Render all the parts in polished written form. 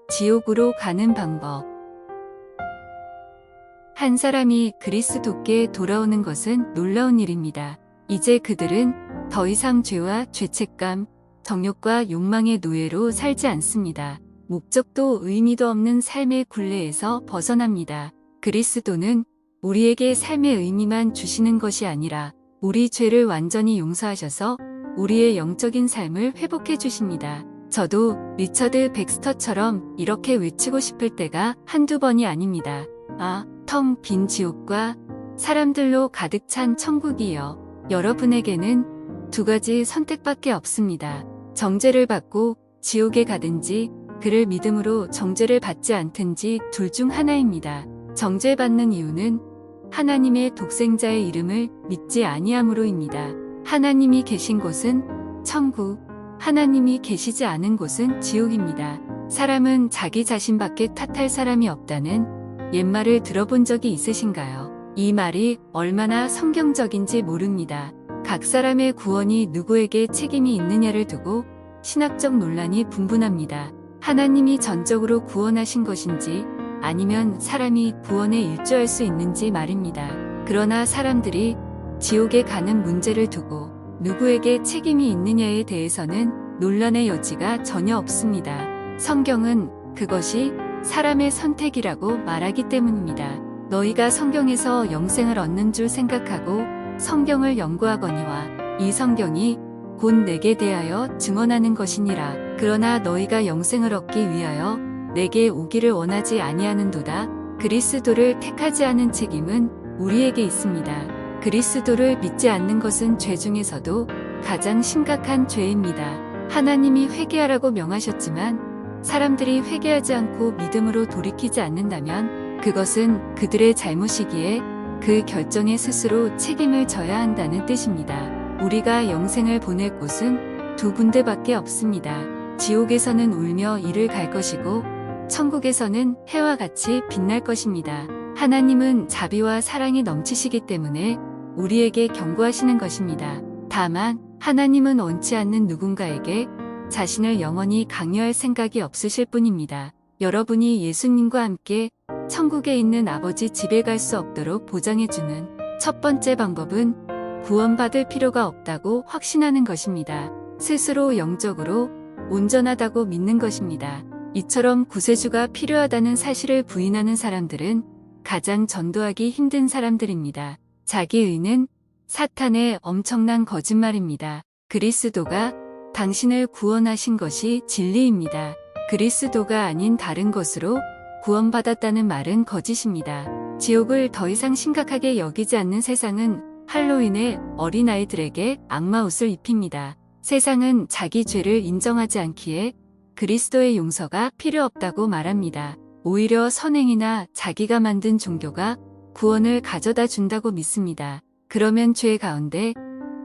지옥으로 가는 방법. 한 사람이 그리스도께 돌아오는 것은 놀라운 일입니다. 이제 그들은 더 이상 죄와 죄책감, 정욕과 욕망의 노예로 살지 않습니다. 목적도 의미도 없는 삶의 굴레에서 벗어납니다. 그리스도는 우리에게 삶의 의미만 주시는 것이 아니라 우리 죄를 완전히 용서하셔서 우리의 영적인 삶을 회복해 주십니다. 저도 리처드 백스터처럼 이렇게 외치고 싶을 때가 한두 번이 아닙니다. 텅 빈 지옥과 사람들로 가득 찬 천국이여. 여러분에게는 두 가지 선택밖에 없습니다. 정죄를 받고 지옥에 가든지 그를 믿음으로 정죄를 받지 않든지 둘 중 하나입니다. 정죄받는 이유는 하나님의 독생자의 이름을 믿지 아니함으로입니다. 하나님이 계신 곳은 천국, 하나님이 계시지 않은 곳은 지옥입니다. 사람은 자기 자신밖에 탓할 사람이 없다는 옛말을 들어본 적이 있으신가요? 이 말이 얼마나 성경적인지 모릅니다. 각 사람의 구원이 누구에게 책임이 있느냐를 두고 신학적 논란이 분분합니다. 하나님이 전적으로 구원하신 것인지 아니면 사람이 구원에 일조할 수 있는지 말입니다. 그러나 사람들이 지옥에 가는 문제를 두고 누구에게 책임이 있느냐에 대해서는 논란의 여지가 전혀 없습니다. 성경은 그것이 사람의 선택이라고 말하기 때문입니다. 너희가 성경에서 영생을 얻는 줄 생각하고 성경을 연구하거니와 이 성경이 곧 내게 대하여 증언하는 것이니라. 그러나 너희가 영생을 얻기 위하여 내게 오기를 원하지 아니하는도다. 그리스도를 택하지 않은 책임은 우리에게 있습니다. 그리스도를 믿지 않는 것은 죄 중에서도 가장 심각한 죄입니다. 하나님이 회개하라고 명하셨지만 사람들이 회개하지 않고 믿음으로 돌이키지 않는다면 그것은 그들의 잘못이기에 그 결정에 스스로 책임을 져야 한다는 뜻입니다. 우리가 영생을 보낼 곳은 두 군데밖에 없습니다. 지옥에서는 울며 이를 갈 것이고 천국에서는 해와 같이 빛날 것입니다. 하나님은 자비와 사랑이 넘치시기 때문에 우리에게 경고하시는 것입니다. 다만 하나님은 원치 않는 누군가에게 자신을 영원히 강요할 생각이 없으실 뿐입니다. 여러분이 예수님과 함께 천국에 있는 아버지 집에 갈 수 없도록 보장해주는 첫 번째 방법은 구원받을 필요가 없다고 확신하는 것입니다. 스스로 영적으로 온전하다고 믿는 것입니다. 이처럼 구세주가 필요하다는 사실을 부인하는 사람들은 가장 전도하기 힘든 사람들입니다. 자기의는 사탄의 엄청난 거짓말입니다. 그리스도가 당신을 구원하신 것이 진리입니다. 그리스도가 아닌 다른 것으로 구원받았다는 말은 거짓입니다. 지옥을 더 이상 심각하게 여기지 않는 세상은 할로윈에 어린아이들에게 악마 옷을 입힙니다. 세상은 자기 죄를 인정하지 않기에 그리스도의 용서가 필요 없다고 말합니다. 오히려 선행이나 자기가 만든 종교가 구원을 가져다 준다고 믿습니다. 그러면 죄 가운데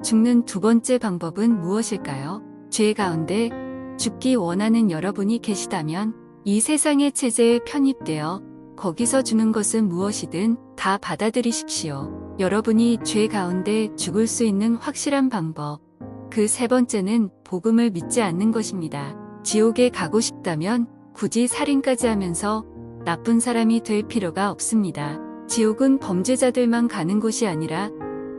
죽는 두 번째 방법은 무엇일까요? 죄 가운데 죽기 원하는 여러분이 계시다면 이 세상의 체제에 편입되어 거기서 주는 것은 무엇이든 다 받아들이십시오. 여러분이 죄 가운데 죽을 수 있는 확실한 방법. 그 세 번째는 복음을 믿지 않는 것입니다. 지옥에 가고 싶다면 굳이 살인까지 하면서 나쁜 사람이 될 필요가 없습니다. 지옥은 범죄자들만 가는 곳이 아니라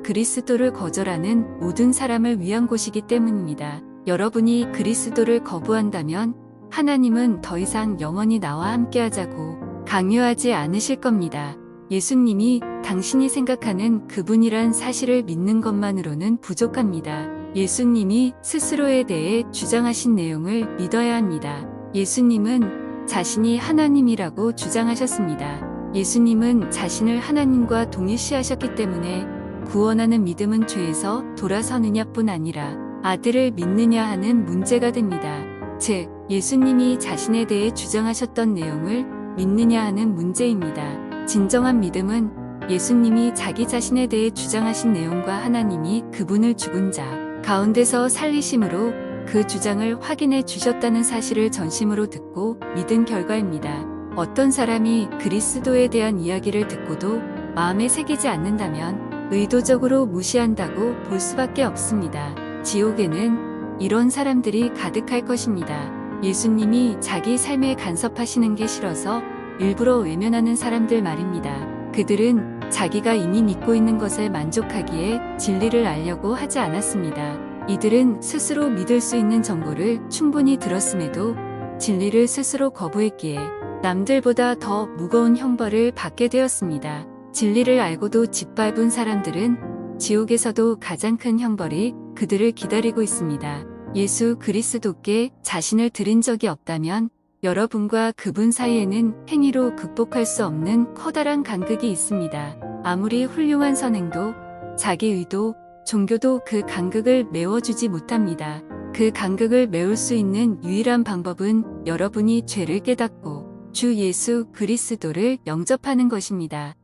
그리스도를 거절하는 모든 사람을 위한 곳이기 때문입니다. 여러분이 그리스도를 거부한다면 하나님은 더 이상 영원히 나와 함께하자고 강요하지 않으실 겁니다. 예수님이 당신이 생각하는 그분이란 사실을 믿는 것만으로는 부족합니다. 예수님이 스스로에 대해 주장하신 내용을 믿어야 합니다. 예수님은 자신이 하나님이라고 주장하셨습니다. 예수님은 자신을 하나님과 동일시하셨기 때문에 구원하는 믿음은 죄에서 돌아서느냐뿐 아니라 아들을 믿느냐 하는 문제가 됩니다. 즉, 예수님이 자신에 대해 주장하셨던 내용을 믿느냐 하는 문제입니다. 진정한 믿음은 예수님이 자기 자신에 대해 주장하신 내용과 하나님이 그분을 죽은 자 가운데서 살리심으로 그 주장을 확인해 주셨다는 사실을 전심으로 듣고 믿은 결과입니다. 어떤 사람이 그리스도에 대한 이야기를 듣고도 마음에 새기지 않는다면 의도적으로 무시한다고 볼 수밖에 없습니다. 지옥에는 이런 사람들이 가득할 것입니다. 예수님이 자기 삶에 간섭하시는 게 싫어서 일부러 외면하는 사람들 말입니다. 그들은 자기가 이미 믿고 있는 것에 만족하기에 진리를 알려고 하지 않았습니다. 이들은 스스로 믿을 수 있는 정보를 충분히 들었음에도 진리를 스스로 거부했기에 남들보다 더 무거운 형벌을 받게 되었습니다. 진리를 알고도 짓밟은 사람들은 지옥에서도 가장 큰 형벌이 그들을 기다리고 있습니다. 예수 그리스도께 자신을 드린 적이 없다면 여러분과 그분 사이에는 행위로 극복할 수 없는 커다란 간극이 있습니다. 아무리 훌륭한 선행도 자기 의도, 종교도 그 간극을 메워주지 못합니다. 그 간극을 메울 수 있는 유일한 방법은 여러분이 죄를 깨닫고 주 예수 그리스도를 영접하는 것입니다.